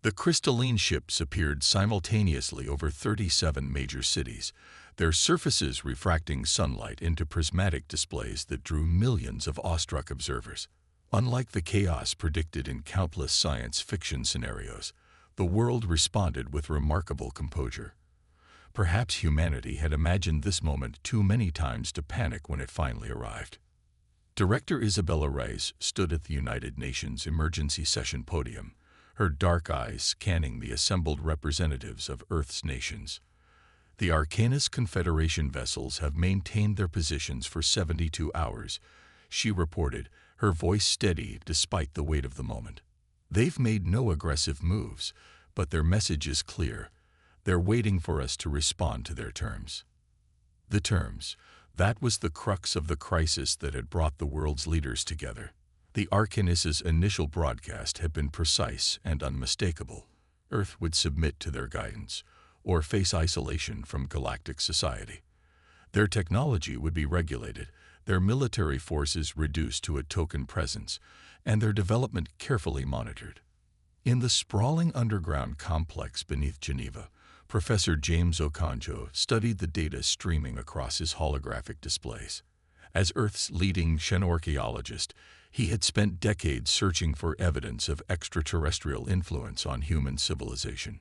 The crystalline ships appeared simultaneously over 37 major cities, their surfaces refracting sunlight into prismatic displays that drew millions of awestruck observers. Unlike the chaos predicted in countless science fiction scenarios, the world responded with remarkable composure. Perhaps humanity had imagined this moment too many times to panic when it finally arrived. Director Isabella Reyes stood at the United Nations Emergency Session podium, her dark eyes scanning the assembled representatives of Earth's nations. The Arcanus Confederation vessels have maintained their positions for 72 hours, she reported, her voice steady despite the weight of the moment. They've made no aggressive moves, but their message is clear. They're waiting for us to respond to their terms. The terms. That was the crux of the crisis that had brought the world's leaders together. The Arcanus's initial broadcast had been precise and unmistakable. Earth would submit to their guidance, or face isolation from galactic society. Their technology would be regulated, their military forces reduced to a token presence, and their development carefully monitored. In the sprawling underground complex beneath Geneva, Professor James Okonjo studied the data streaming across his holographic displays. As Earth's leading xenorchaeologist, he had spent decades searching for evidence of extraterrestrial influence on human civilization.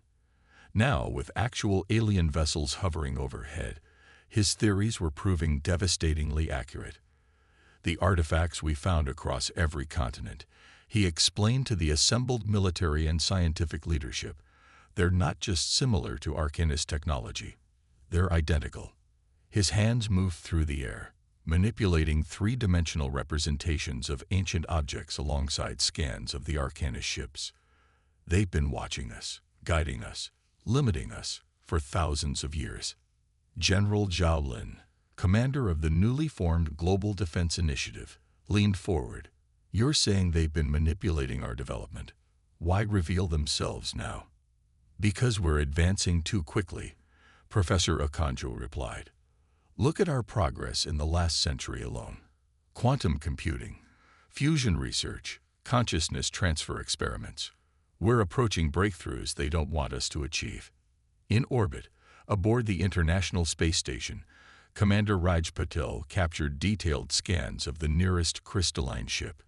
Now, with actual alien vessels hovering overhead, his theories were proving devastatingly accurate. The artifacts we found across every continent, he explained to the assembled military and scientific leadership, they're not just similar to Arcanus technology, they're identical. His hands moved through the air, manipulating three-dimensional representations of ancient objects alongside scans of the Arcanus ships. They've been watching us, guiding us, limiting us for thousands of years. General Zhao Lin, commander of the newly formed Global Defense Initiative, leaned forward. You're saying they've been manipulating our development. Why reveal themselves now? Because we're advancing too quickly, Professor Okonjo replied. Look at our progress in the last century alone. Quantum computing, fusion research, consciousness transfer experiments. We're approaching breakthroughs they don't want us to achieve. In orbit, aboard the International Space Station, Commander Raj Patel captured detailed scans of the nearest crystalline ship.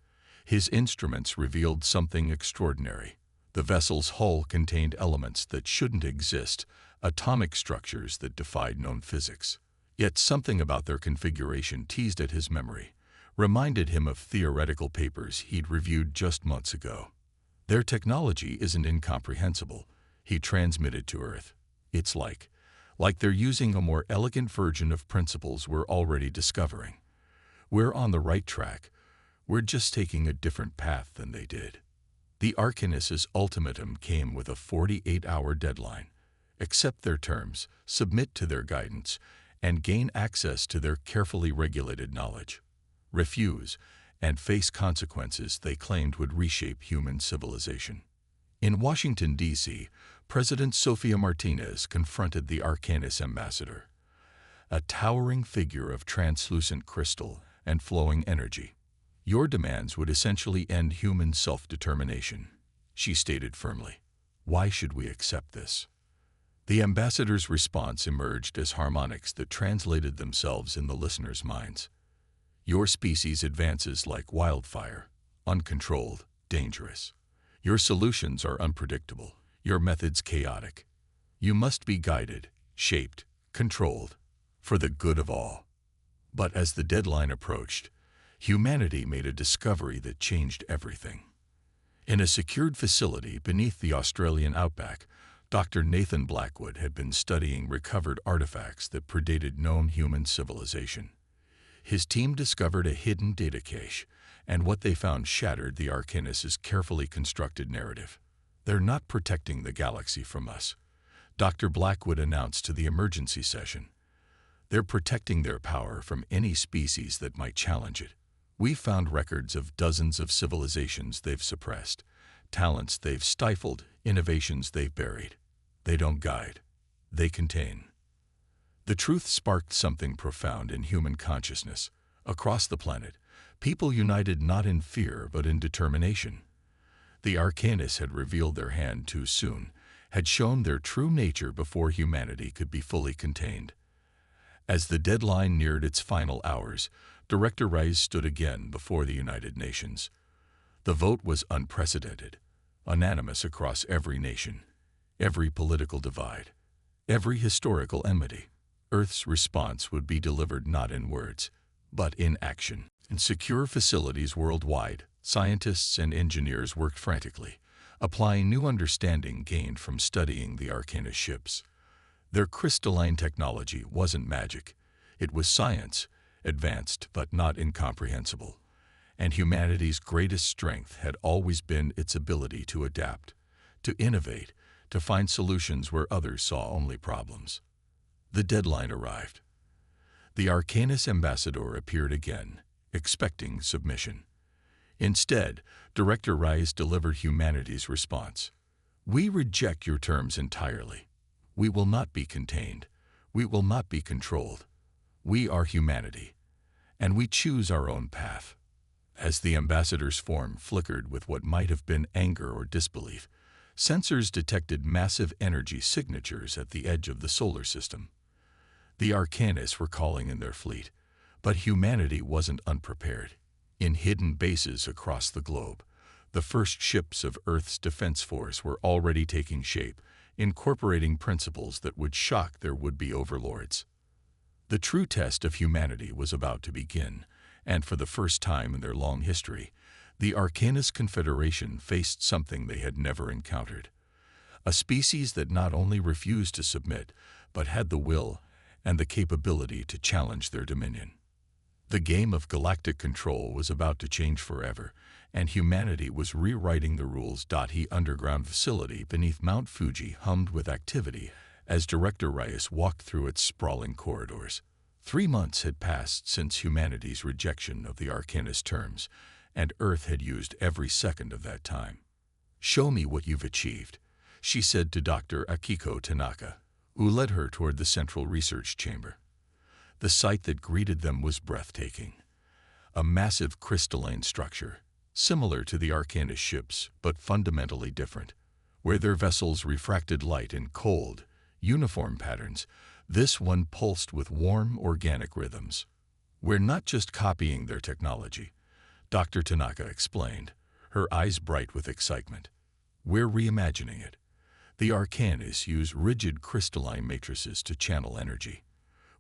His instruments revealed something extraordinary. The vessel's hull contained elements that shouldn't exist, atomic structures that defied known physics. Yet something about their configuration teased at his memory, reminded him of theoretical papers he'd reviewed just months ago. Their technology isn't incomprehensible, he transmitted to Earth. It's like they're using a more elegant version of principles we're already discovering. We're on the right track. We're just taking a different path than they did. The Arcanus's ultimatum came with a 48-hour deadline. Accept their terms, submit to their guidance, and gain access to their carefully regulated knowledge. Refuse, and face consequences they claimed would reshape human civilization. In Washington, D.C., President Sofia Martinez confronted the Arcanus ambassador, a towering figure of translucent crystal and flowing energy. Your demands would essentially end human self-determination, she stated firmly. Why should we accept this? The ambassador's response emerged as harmonics that translated themselves in the listeners' minds. Your species advances like wildfire, uncontrolled, dangerous. Your solutions are unpredictable, your methods chaotic. You must be guided, shaped, controlled, for the good of all. But as the deadline approached, humanity made a discovery that changed everything. In a secured facility beneath the Australian outback, Dr. Nathan Blackwood had been studying recovered artifacts that predated known human civilization. His team discovered a hidden data cache, and what they found shattered the Arcanus's carefully constructed narrative. They're not protecting the galaxy from us, Dr. Blackwood announced to the emergency session. They're protecting their power from any species that might challenge it. We've found records of dozens of civilizations they've suppressed, talents they've stifled, innovations they've buried. They don't guide, they contain. The truth sparked something profound in human consciousness. Across the planet, people united not in fear but in determination. The Arcanists had revealed their hand too soon, had shown their true nature before humanity could be fully contained. As the deadline neared its final hours, Director Rice stood again before the United Nations. The vote was unprecedented, unanimous across every nation, every political divide, every historical enmity. Earth's response would be delivered not in words, but in action. In secure facilities worldwide, scientists and engineers worked frantically, applying new understanding gained from studying the Arcanist ships. Their crystalline technology wasn't magic. It was science, advanced but not incomprehensible. And humanity's greatest strength had always been its ability to adapt, to innovate, to find solutions where others saw only problems. The deadline arrived. The Arcanist ambassador appeared again, expecting submission. Instead, Director Rice delivered humanity's response. "We reject your terms entirely. We will not be contained. We will not be controlled. We are humanity, and we choose our own path." As the ambassador's form flickered with what might have been anger or disbelief, sensors detected massive energy signatures at the edge of the solar system. The Arcanists were calling in their fleet, but humanity wasn't unprepared. In hidden bases across the globe, the first ships of Earth's defense force were already taking shape, incorporating principles that would shock their would-be overlords. The true test of humanity was about to begin, and for the first time in their long history, the Arcanist Confederation faced something they had never encountered. A species that not only refused to submit, but had the will and the capability to challenge their dominion. The game of galactic control was about to change forever, and humanity was rewriting the rules. The underground facility beneath Mount Fuji hummed with activity as Director Rice walked through its sprawling corridors. 3 months had passed since humanity's rejection of the Arcanist terms, and Earth had used every second of that time. "Show me what you've achieved," she said to Dr. Akiko Tanaka, who led her toward the central research chamber. The sight that greeted them was breathtaking. A massive crystalline structure, similar to the Arcanist ships, but fundamentally different. Where their vessels refracted light in cold, uniform patterns, this one pulsed with warm, organic rhythms. "We're not just copying their technology," Dr. Tanaka explained, her eyes bright with excitement. "We're reimagining it. The Arcanists use rigid crystalline matrices to channel energy.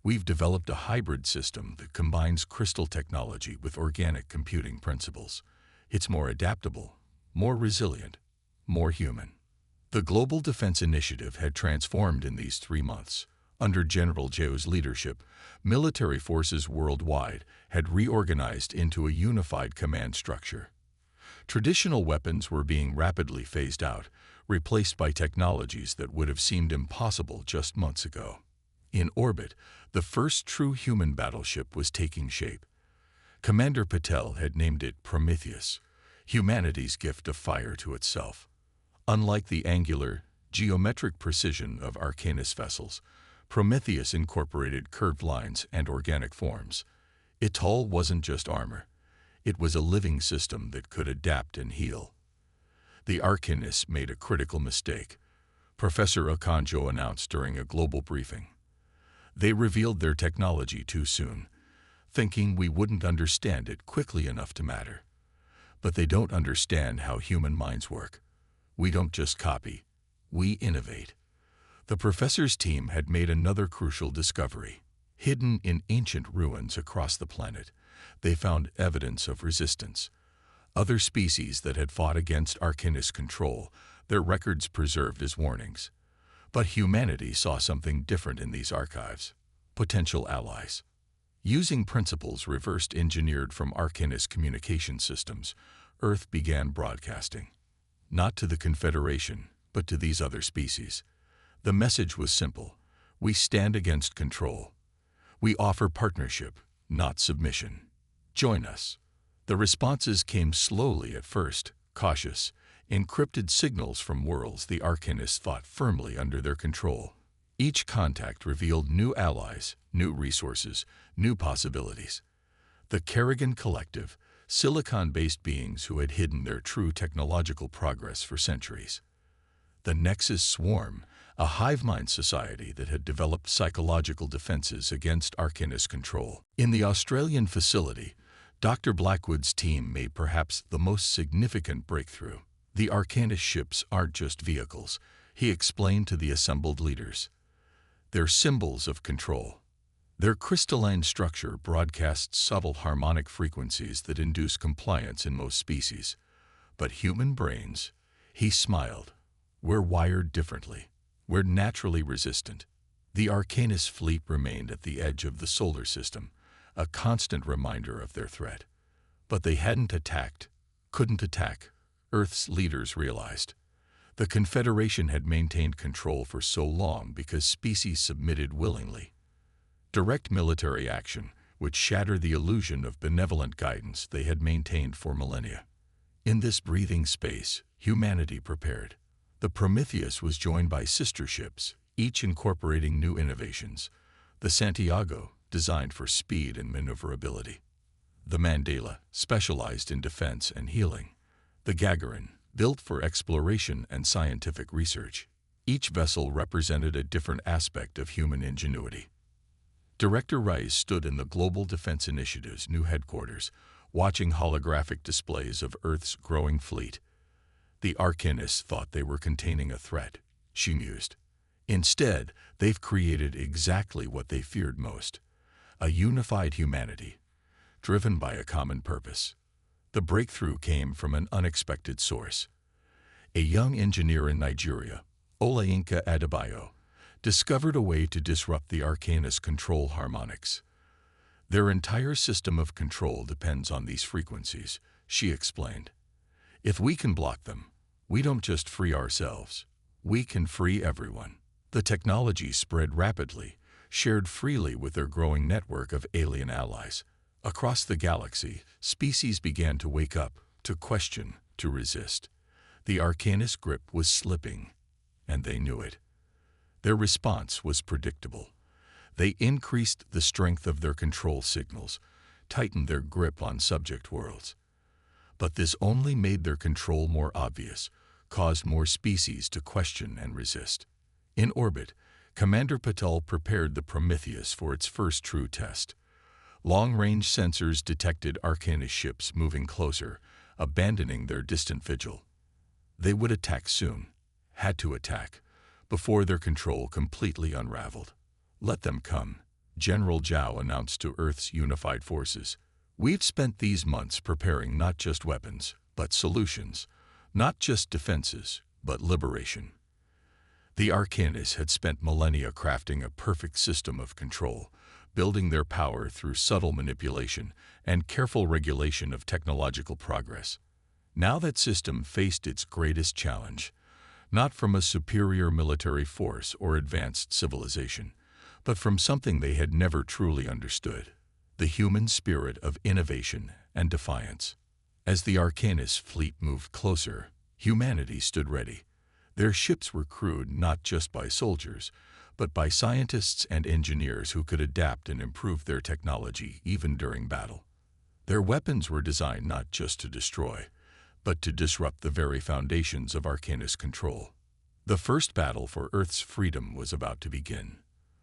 We've developed a hybrid system that combines crystal technology with organic computing principles. It's more adaptable, more resilient, more human." The Global Defense Initiative had transformed in these 3 months. Under General Zhao's leadership, military forces worldwide had reorganized into a unified command structure. Traditional weapons were being rapidly phased out, replaced by technologies that would have seemed impossible just months ago. In orbit, the first true human battleship was taking shape. Commander Patel had named it Prometheus, humanity's gift of fire to itself. Unlike the angular, geometric precision of Arcanist vessels, Prometheus incorporated curved lines and organic forms. Its hull wasn't just armor. It was a living system that could adapt and heal. The Arcanists made a critical mistake, Professor Okonjo announced during a global briefing. They revealed their technology too soon, thinking we wouldn't understand it quickly enough to matter. But they don't understand how human minds work. We don't just copy, we innovate. The professor's team had made another crucial discovery. Hidden in ancient ruins across the planet, they found evidence of resistance. Other species that had fought against Arcanist control, their records preserved as warnings. But humanity saw something different in these archives. Potential allies. Using principles reversed engineered from Arcanist communication systems, Earth began broadcasting. Not to the Confederation, but to these other species. The message was simple. We stand against control. We offer partnership, not submission. Join us. The responses came slowly at first, cautious, encrypted signals from worlds the Arcanists thought firmly under their control. Each contact revealed new allies, new resources, new possibilities. The Kerrigan Collective, silicon-based beings who had hidden their true technological progress for centuries. The Nexus Swarm, a hive-mind society that had developed psychological defenses against Arcanist control. In the Australian facility, Dr. Blackwood's team made perhaps the most significant breakthrough. The Arcanist ships aren't just vehicles, he explained to the assembled leaders. They're symbols of control. Their crystalline structure broadcasts subtle harmonic frequencies that induce compliance in most species. But human brains, he smiled, we're wired differently. We're naturally resistant. The Arcanist fleet remained at the edge of the solar system, a constant reminder of their threat. But they hadn't attacked, couldn't attack, Earth's leaders realized. The Confederation had maintained control for so long because species submitted willingly. Direct military action would shatter the illusion of benevolent guidance they had maintained for millennia. In this breathing space, humanity prepared. The Prometheus was joined by sister ships, each incorporating new innovations. The Santiago, designed for speed and maneuverability. The Mandela, specialized in defense and healing. The Gagarin, built for exploration and scientific research. Each vessel represented a different aspect of human ingenuity. Director Rice stood in the Global Defense Initiative's new headquarters, watching holographic displays of Earth's growing fleet. The Arcanists thought they were containing a threat, she mused. Instead, they've created exactly what they feared most, a unified humanity, driven by a common purpose. The breakthrough came from an unexpected source. A young engineer in Nigeria, Olayinka Adebayo, discovered a way to disrupt the Arcanist control harmonics. Their entire system of control depends on these frequencies, she explained. If we can block them, we don't just free ourselves, we can free everyone. The technology spread rapidly, shared freely with their growing network of alien allies. Across the galaxy, species began to wake up, to question, to resist. The Arcanist grip was slipping, and they knew it. Their response was predictable. They increased the strength of their control signals, tightened their grip on subject worlds. But this only made their control more obvious, caused more species to question and resist. In orbit, Commander Patel prepared the Prometheus for its first true test. Long-range sensors detected Arcanist ships moving closer, abandoning their distant vigil. They would attack soon, had to attack, before their control completely unraveled. Let them come, General Zhao announced to Earth's unified forces. We've spent these months preparing not just weapons, but solutions, not just defenses, but liberation. The Arcanists had spent millennia crafting a perfect system of control, building their power through subtle manipulation and careful regulation of technological progress. Now that system faced its greatest challenge, not from a superior military force or advanced civilization, but from something they had never truly understood, the human spirit of innovation and defiance. As the Arcanist fleet moved closer, humanity stood ready. Their ships were crewed not just by soldiers, but by scientists and engineers who could adapt and improve their technology even during battle. Their weapons were designed not just to destroy, but to disrupt the very foundations of Arcanist control. The first battle for Earth's freedom was about to begin,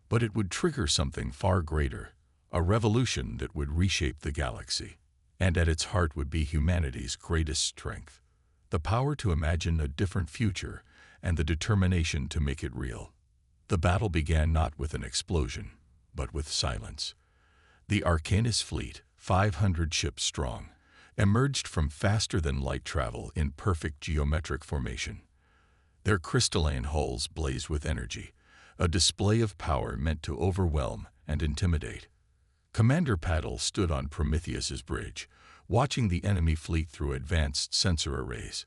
but it would trigger something far greater, a revolution that would reshape the galaxy. And at its heart would be humanity's greatest strength, the power to imagine a different future and the determination to make it real. The battle began not with an explosion, but with silence. The Arcanist fleet, 500 ships strong, emerged from faster-than-light travel in perfect geometric formation. Their crystalline hulls blazed with energy, a display of power meant to overwhelm and intimidate. Commander Paddle stood on Prometheus's bridge, watching the enemy fleet through advanced sensor arrays.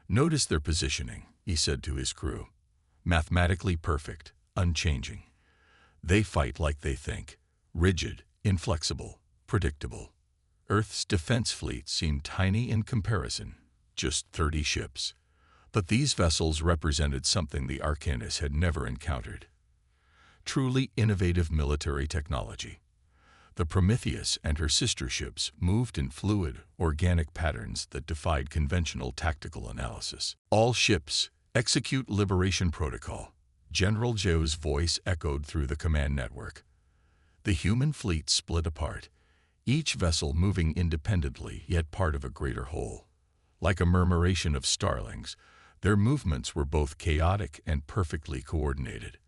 "Notice their positioning," he said to his crew. "Mathematically perfect, unchanging. They fight like they think, rigid, inflexible, predictable." Earth's defense fleet seemed tiny in comparison, just 30 ships. But these vessels represented something the Arcanists had never encountered. Truly innovative military technology. The Prometheus and her sister ships moved in fluid, organic patterns that defied conventional tactical analysis. All ships execute liberation protocol. General Joe's voice echoed through the command network. The human fleet split apart, each vessel moving independently yet part of a greater whole. Like a murmuration of starlings, their movements were both chaotic and perfectly coordinated.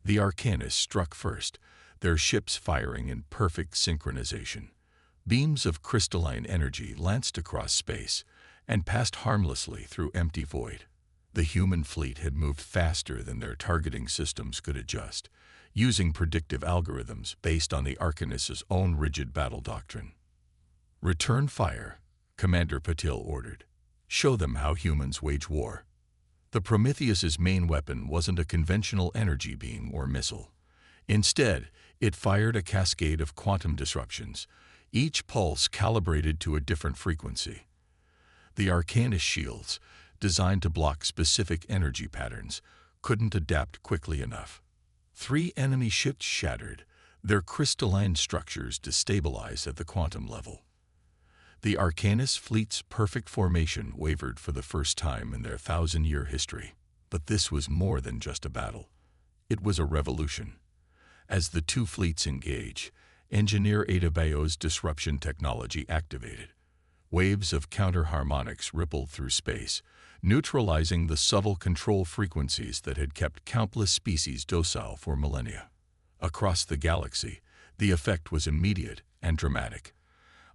The Arcanus struck first, their ships firing in perfect synchronization. Beams of crystalline energy lanced across space and passed harmlessly through empty void. The human fleet had moved faster than their targeting systems could adjust, using predictive algorithms based on the Arcanus's own rigid battle doctrine. "Return fire," Commander Patil ordered. "Show them how humans wage war." The Prometheus's main weapon wasn't a conventional energy beam or missile. Instead, it fired a cascade of quantum disruptions, each pulse calibrated to a different frequency. The Arcanus shields, designed to block specific energy patterns, couldn't adapt quickly enough. 3 enemy ships shattered, their crystalline structures destabilized at the quantum level. The Arcanus fleet's perfect formation wavered for the first time in their 1,000-year history. But this was more than just a battle. It was a revolution. As the two fleets engaged, Engineer Adebayo's disruption technology activated. Waves of counter-harmonics rippled through space, neutralizing the subtle control frequencies that had kept countless species docile for millennia. Across the galaxy, the effect was immediate and dramatic.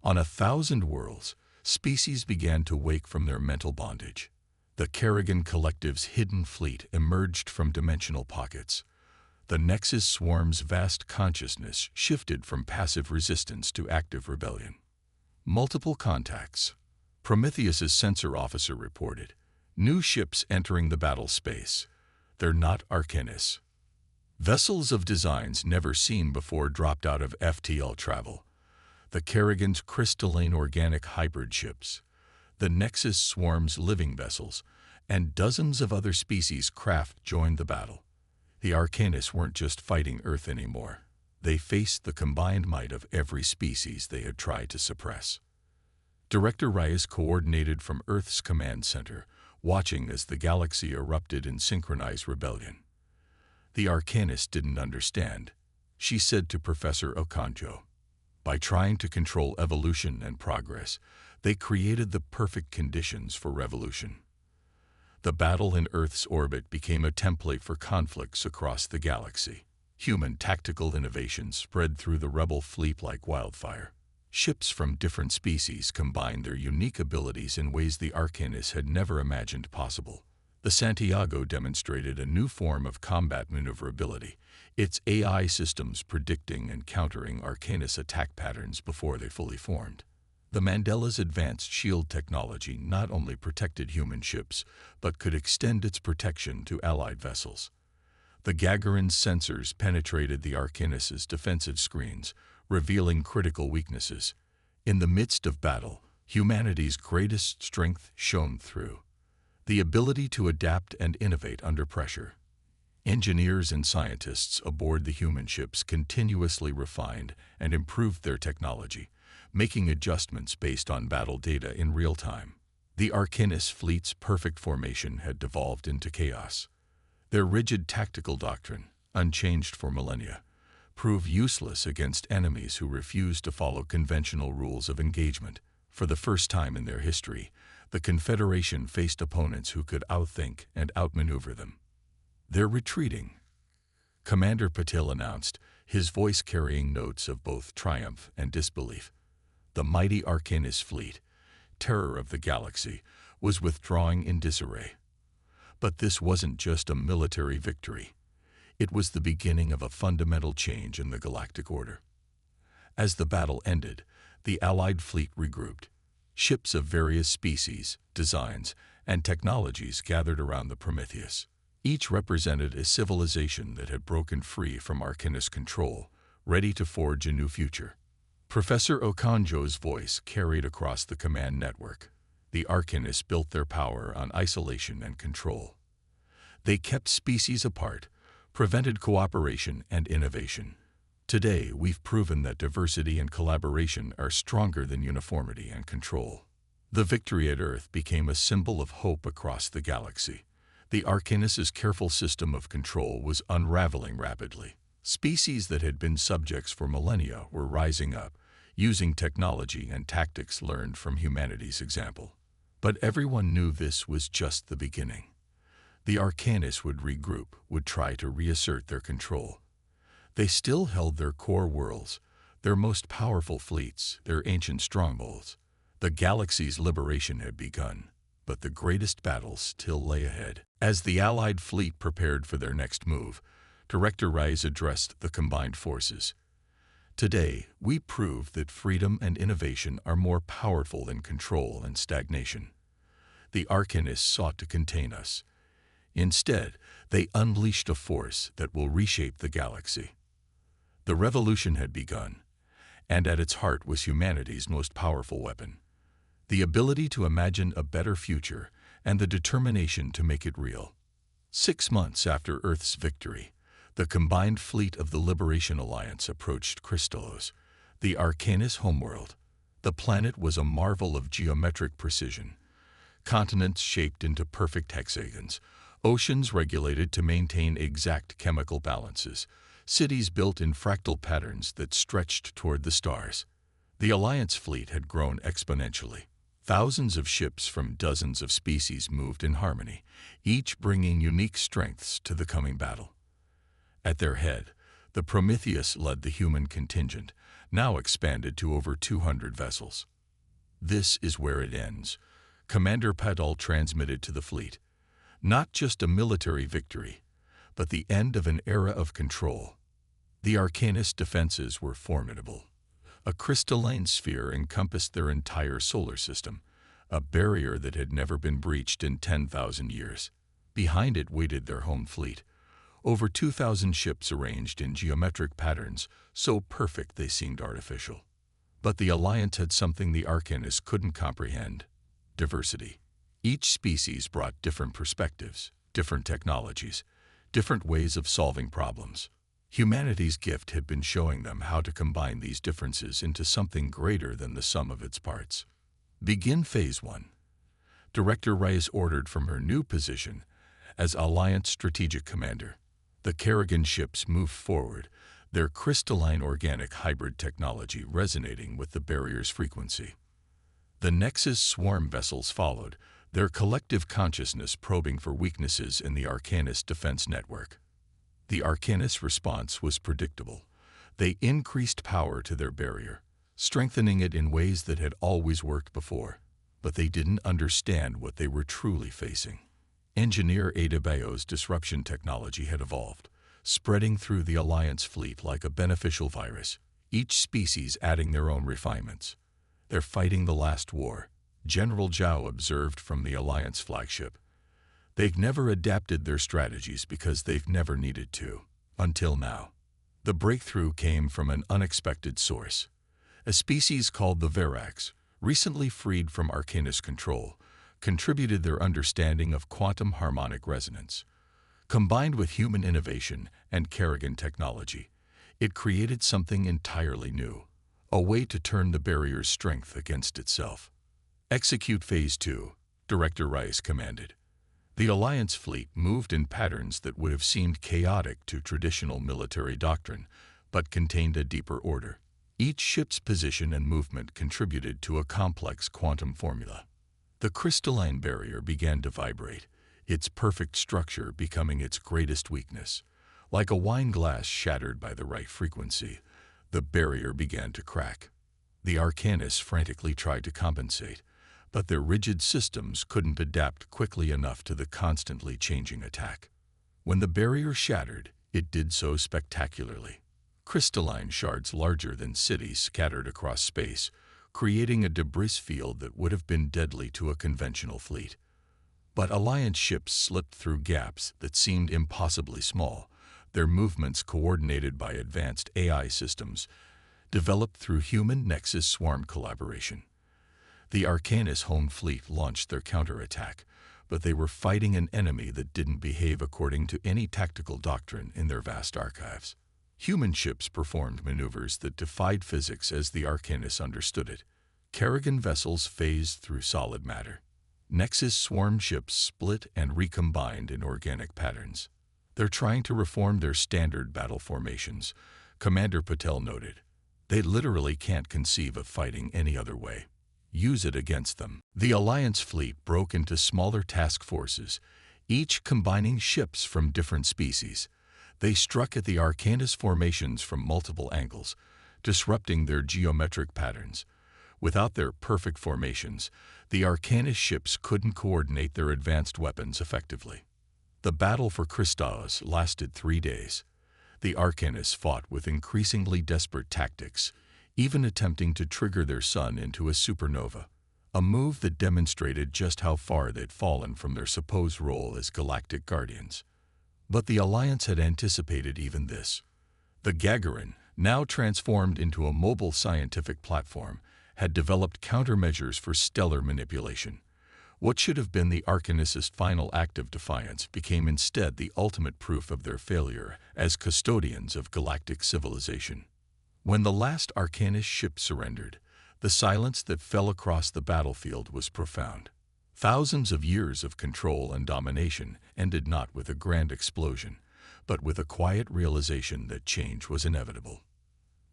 On 1,000 worlds, species began to wake from their mental bondage. The Kerrigan Collective's hidden fleet emerged from dimensional pockets. The Nexus swarm's vast consciousness shifted from passive resistance to active rebellion. Multiple contacts. Prometheus's sensor officer reported. New ships entering the battle space. They're not Arcanus. Vessels of designs never seen before dropped out of FTL travel. The Kerrigan's crystalline organic hybrid ships, the Nexus swarm's living vessels, and dozens of other species craft joined the battle. The Arcanus weren't just fighting Earth anymore. They faced the combined might of every species they had tried to suppress. Director Reyes coordinated from Earth's command center, watching as the galaxy erupted in synchronized rebellion. The Arcanus didn't understand, she said to Professor Okonjo. By trying to control evolution and progress, they created the perfect conditions for revolution. The battle in Earth's orbit became a template for conflicts across the galaxy. Human tactical innovations spread through the rebel fleet like wildfire. Ships from different species combined their unique abilities in ways the Arcanus had never imagined possible. The Santiago demonstrated a new form of combat maneuverability, its AI systems predicting and countering Arcanus attack patterns before they fully formed. The Mandela's advanced shield technology not only protected human ships, but could extend its protection to allied vessels. The Gagarin's sensors penetrated the Arcanus's defensive screens, revealing critical weaknesses. In the midst of battle, humanity's greatest strength shone through. The ability to adapt and innovate under pressure. Engineers and scientists aboard the human ships continuously refined and improved their technology, making adjustments based on battle data in real time. The Arcanus fleet's perfect formation had devolved into chaos. Their rigid tactical doctrine, unchanged for millennia, proved useless against enemies who refused to follow conventional rules of engagement. For the first time in their history, the Confederation faced opponents who could outthink and outmaneuver them. "They're retreating," Commander Patil announced, his voice carrying notes of both triumph and disbelief. The mighty Arcanus fleet, terror of the galaxy, was withdrawing in disarray. But this wasn't just a military victory. It was the beginning of a fundamental change in the galactic order. As the battle ended, the Allied fleet regrouped. Ships of various species, designs, and technologies gathered around the Prometheus. Each represented a civilization that had broken free from Arcanus control, ready to forge a new future. Professor Okonjo's voice carried across the command network. The Arcanus built their power on isolation and control. They kept species apart, prevented cooperation and innovation. Today, we've proven that diversity and collaboration are stronger than uniformity and control. The victory at Earth became a symbol of hope across the galaxy. The Arcanus' careful system of control was unraveling rapidly. Species that had been subjects for millennia were rising up, using technology and tactics learned from humanity's example. But everyone knew this was just the beginning. The Arcanus would regroup, would try to reassert their control. They still held their core worlds, their most powerful fleets, their ancient strongholds. The galaxy's liberation had begun, but the greatest battle still lay ahead. As the Allied fleet prepared for their next move, Director Rice addressed the combined forces. Today, we prove that freedom and innovation are more powerful than control and stagnation. The Arcanists sought to contain us. Instead, they unleashed a force that will reshape the galaxy. The revolution had begun, and at its heart was humanity's most powerful weapon. The ability to imagine a better future and the determination to make it real. 6 months after Earth's victory, the combined fleet of the Liberation Alliance approached Crystallos, the Arcanus homeworld. The planet was a marvel of geometric precision. Continents shaped into perfect hexagons, oceans regulated to maintain exact chemical balances, cities built in fractal patterns that stretched toward the stars. The Alliance fleet had grown exponentially. Thousands of ships from dozens of species moved in harmony, each bringing unique strengths to the coming battle. At their head, the Prometheus led the human contingent, now expanded to over 200 vessels. This is where it ends, Commander Padal transmitted to the fleet. Not just a military victory, but the end of an era of control. The Arcanus defenses were formidable. A crystalline sphere encompassed their entire solar system, a barrier that had never been breached in 10,000 years. Behind it waited their home fleet, over 2,000 ships arranged in geometric patterns so perfect they seemed artificial. But the Alliance had something the Arcanus couldn't comprehend: diversity. Each species brought different perspectives, different technologies, different ways of solving problems. Humanity's gift had been showing them how to combine these differences into something greater than the sum of its parts. Begin Phase 1. Director Rice ordered from her new position as Alliance Strategic Commander. The Kerrigan ships moved forward, their crystalline organic hybrid technology resonating with the barrier's frequency. The Nexus swarm vessels followed, their collective consciousness probing for weaknesses in the Arcanus defense network. The Arcanus response was predictable. They increased power to their barrier, strengthening it in ways that had always worked before. But they didn't understand what they were truly facing. Engineer Adebayo's disruption technology had evolved, spreading through the Alliance fleet like a beneficial virus, each species adding their own refinements. They're fighting the last war, General Zhao observed from the Alliance flagship. They've never adapted their strategies because they've never needed to, until now. The breakthrough came from an unexpected source. A species called the Verax, recently freed from Arcanus control, contributed their understanding of quantum harmonic resonance. Combined with human innovation and Kerrigan technology, it created something entirely new, a way to turn the barrier's strength against itself. Execute Phase 2, Director Rice commanded. The Alliance fleet moved in patterns that would have seemed chaotic to traditional military doctrine, but contained a deeper order. Each ship's position and movement contributed to a complex quantum formula. The crystalline barrier began to vibrate, its perfect structure becoming its greatest weakness. Like a wine glass shattered by the right frequency, the barrier began to crack. The Arcanus frantically tried to compensate, but their rigid systems couldn't adapt quickly enough to the constantly changing attack. When the barrier shattered, it did so spectacularly. Crystalline shards larger than cities scattered across space, creating a debris field that would have been deadly to a conventional fleet. But Alliance ships slipped through gaps that seemed impossibly small, their movements coordinated by advanced AI systems, developed through human Nexus swarm collaboration. The Arcanus home fleet launched their counterattack, but they were fighting an enemy that didn't behave according to any tactical doctrine in their vast archives. Human ships performed maneuvers that defied physics as the Arcanus understood it. Kerrigan vessels phased through solid matter. Nexus swarm ships split and recombined in organic patterns. They're trying to reform their standard battle formations, Commander Patel noted. They literally can't conceive of fighting any other way. Use it against them. The Alliance fleet broke into smaller task forces, each combining ships from different species. They struck at the Arcanus formations from multiple angles, disrupting their geometric patterns. Without their perfect formations, the Arcanus ships couldn't coordinate their advanced weapons effectively. The battle for Christos lasted 3 days. The Arcanus fought with increasingly desperate tactics, even attempting to trigger their sun into a supernova, a move that demonstrated just how far they'd fallen from their supposed role as galactic guardians. But the Alliance had anticipated even this. The Gagarin, now transformed into a mobile scientific platform, had developed countermeasures for stellar manipulation. What should have been the Arcanus' final act of defiance became instead the ultimate proof of their failure as custodians of galactic civilization. When the last Arcanus ship surrendered, the silence that fell across the battlefield was profound. Thousands of years of control and domination ended not with a grand explosion, but with a quiet realization that change was inevitable.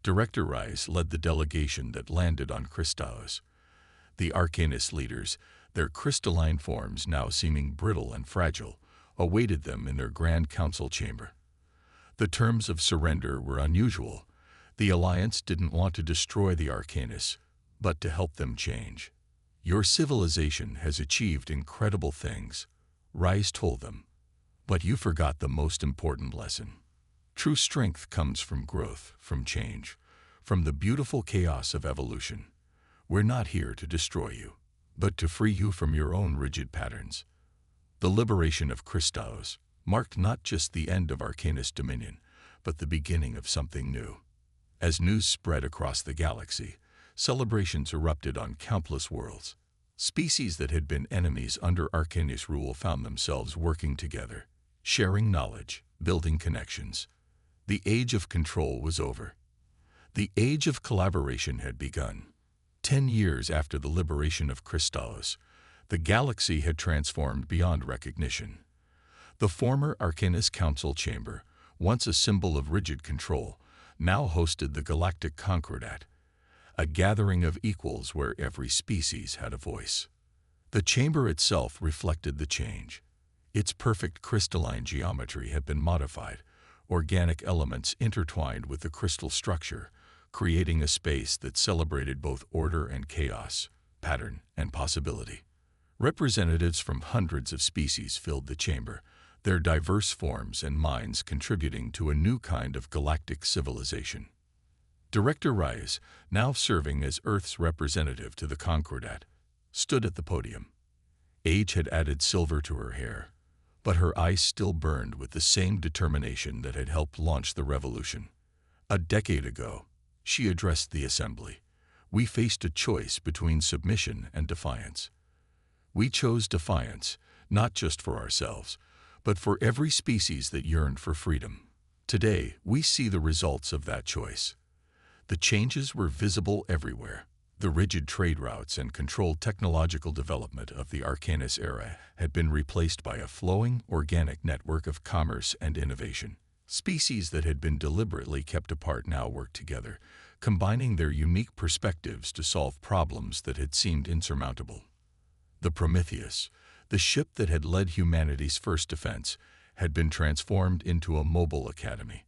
Director Rice led the delegation that landed on Christos. The Arcanus leaders, their crystalline forms now seeming brittle and fragile, awaited them in their Grand Council chamber. The terms of surrender were unusual. The Alliance didn't want to destroy the Arcanus, but to help them change. Your civilization has achieved incredible things, Rice told them. But you forgot the most important lesson. True strength comes from growth, from change, from the beautiful chaos of evolution. We're not here to destroy you, but to free you from your own rigid patterns. The liberation of Christos marked not just the end of Arcanus dominion, but the beginning of something new. As news spread across the galaxy, celebrations erupted on countless worlds. Species that had been enemies under Arcanus rule found themselves working together, sharing knowledge, building connections. The age of control was over. The age of collaboration had begun. 10 years after the liberation of Christos, the galaxy had transformed beyond recognition. The former Arcanus Council chamber, once a symbol of rigid control, now hosted the Galactic Concordat, a gathering of equals where every species had a voice. The chamber itself reflected the change. Its perfect crystalline geometry had been modified, organic elements intertwined with the crystal structure, creating a space that celebrated both order and chaos, pattern and possibility. Representatives from hundreds of species filled the chamber, their diverse forms and minds contributing to a new kind of galactic civilization. Director Rice, now serving as Earth's representative to the Concordat, stood at the podium. Age had added silver to her hair, but her eyes still burned with the same determination that had helped launch the revolution. A decade ago, she addressed the assembly. We faced a choice between submission and defiance. We chose defiance, not just for ourselves, but for every species that yearned for freedom. Today, we see the results of that choice. The changes were visible everywhere. The rigid trade routes and controlled technological development of the Arcanus era had been replaced by a flowing, organic network of commerce and innovation. Species that had been deliberately kept apart now worked together, combining their unique perspectives to solve problems that had seemed insurmountable. The Prometheus, the ship that had led humanity's first defense, had been transformed into a mobile academy.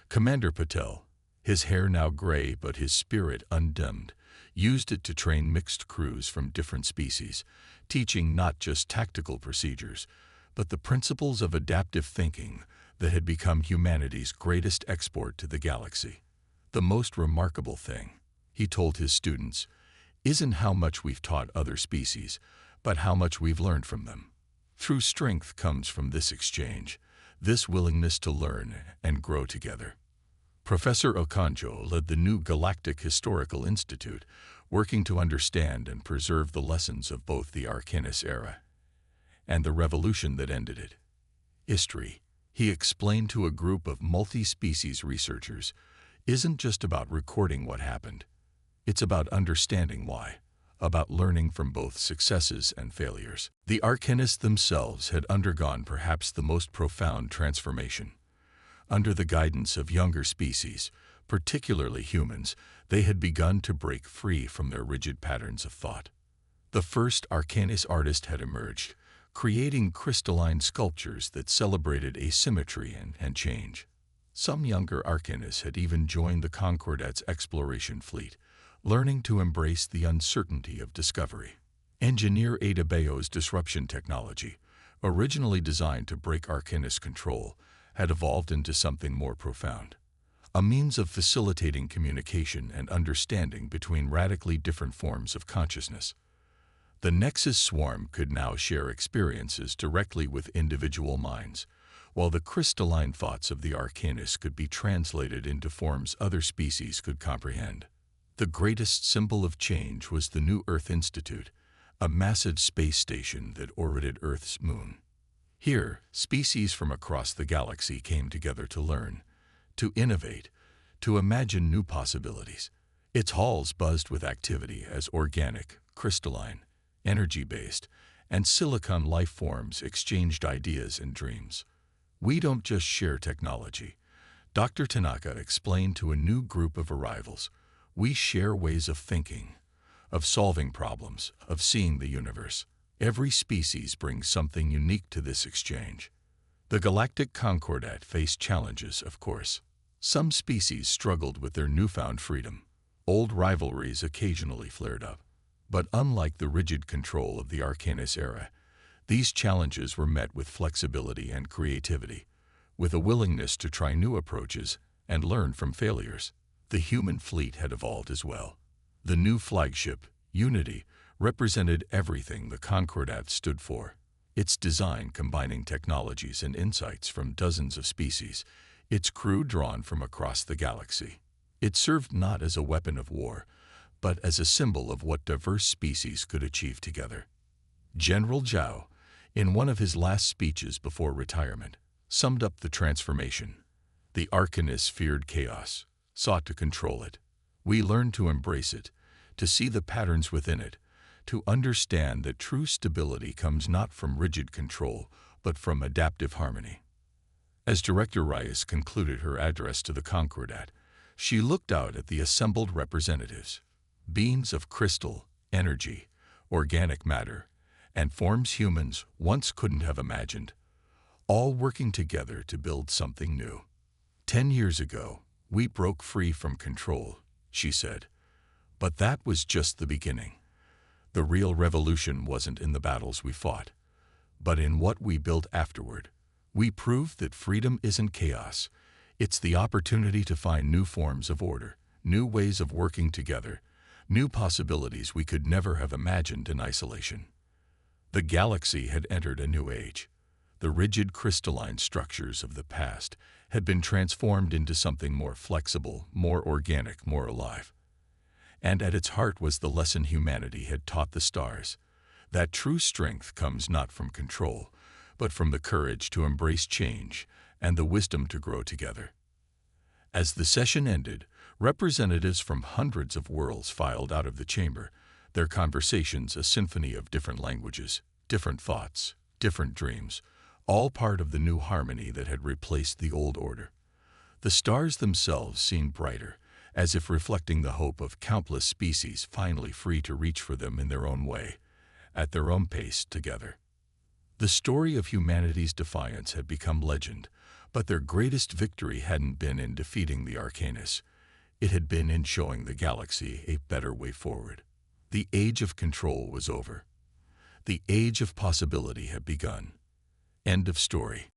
Commander Patel, his hair now gray but his spirit undimmed, used it to train mixed crews from different species, teaching not just tactical procedures, but the principles of adaptive thinking that had become humanity's greatest export to the galaxy. The most remarkable thing, he told his students, isn't how much we've taught other species, but how much we've learned from them. True strength comes from this exchange, this willingness to learn and grow together. Professor Okonjo led the new Galactic Historical Institute, working to understand and preserve the lessons of both the Arcanus era and the revolution that ended it. History, He explained to a group of multi-species researchers, isn't just about recording what happened. It's about understanding why, about learning from both successes and failures. The Arcanists themselves had undergone perhaps the most profound transformation. Under the guidance of younger species, particularly humans, they had begun to break free from their rigid patterns of thought. The first Arcanist artist had emerged, creating crystalline sculptures that celebrated asymmetry and change. Some younger Arcanists had even joined the Concordat's exploration fleet, learning to embrace the uncertainty of discovery. Engineer Adebayo's disruption technology, originally designed to break Arcanist control, had evolved into something more profound. A means of facilitating communication and understanding between radically different forms of consciousness. The Nexus swarm could now share experiences directly with individual minds, while the crystalline thoughts of the Arcanists could be translated into forms other species could comprehend. The greatest symbol of change was the New Earth Institute, a massive space station that orbited Earth's moon. Here, species from across the galaxy came together to learn, to innovate, to imagine new possibilities. Its halls buzzed with activity as organic, crystalline, energy-based, and silicon life forms exchanged ideas and dreams. "We don't just share technology," Dr. Tanaka explained to a new group of arrivals. "We share ways of thinking, of solving problems, of seeing the universe. Every species brings something unique to this exchange." The Galactic Concordat faced challenges, of course. Some species struggled with their newfound freedom. Old rivalries occasionally flared up. But unlike the rigid control of the Arcanist era, these challenges were met with flexibility and creativity, with a willingness to try new approaches and learn from failures. The human fleet had evolved as well. The new flagship, Unity, represented everything the Concordat stood for. Its design combining technologies and insights from dozens of species, its crew drawn from across the galaxy. It served not as a weapon of war, but as a symbol of what diverse species could achieve together. General Zhao, in one of his last speeches before retirement, summed up the transformation. The Arcanists feared chaos, sought to control it. We learned to embrace it, to see the patterns within it, to understand that true stability comes not from rigid control, but from adaptive harmony. As Director Reyes concluded her address to the Concordat, she looked out at the assembled representatives. Beings of crystal, energy, organic matter, and forms humans once couldn't have imagined, all working together to build something new. 10 years ago, we broke free from control, she said. But that was just the beginning. The real revolution wasn't in the battles we fought, but in what we built afterward. We proved that freedom isn't chaos. It's the opportunity to find new forms of order, new ways of working together, new possibilities we could never have imagined in isolation. The galaxy had entered a new age. The rigid crystalline structures of the past had been transformed into something more flexible, more organic, more alive. And at its heart was the lesson humanity had taught the stars, that true strength comes not from control, but from the courage to embrace change and the wisdom to grow together. As the session ended, representatives from hundreds of worlds filed out of the chamber, their conversations a symphony of different languages, different thoughts, different dreams, all part of the new harmony that had replaced the old order. The stars themselves seemed brighter, as if reflecting the hope of countless species finally free to reach for them in their own way, at their own pace together. The story of humanity's defiance had become legend, but their greatest victory hadn't been in defeating the Arcanists. It had been in showing the galaxy a better way forward. The age of control was over. The age of possibility had begun. End of story.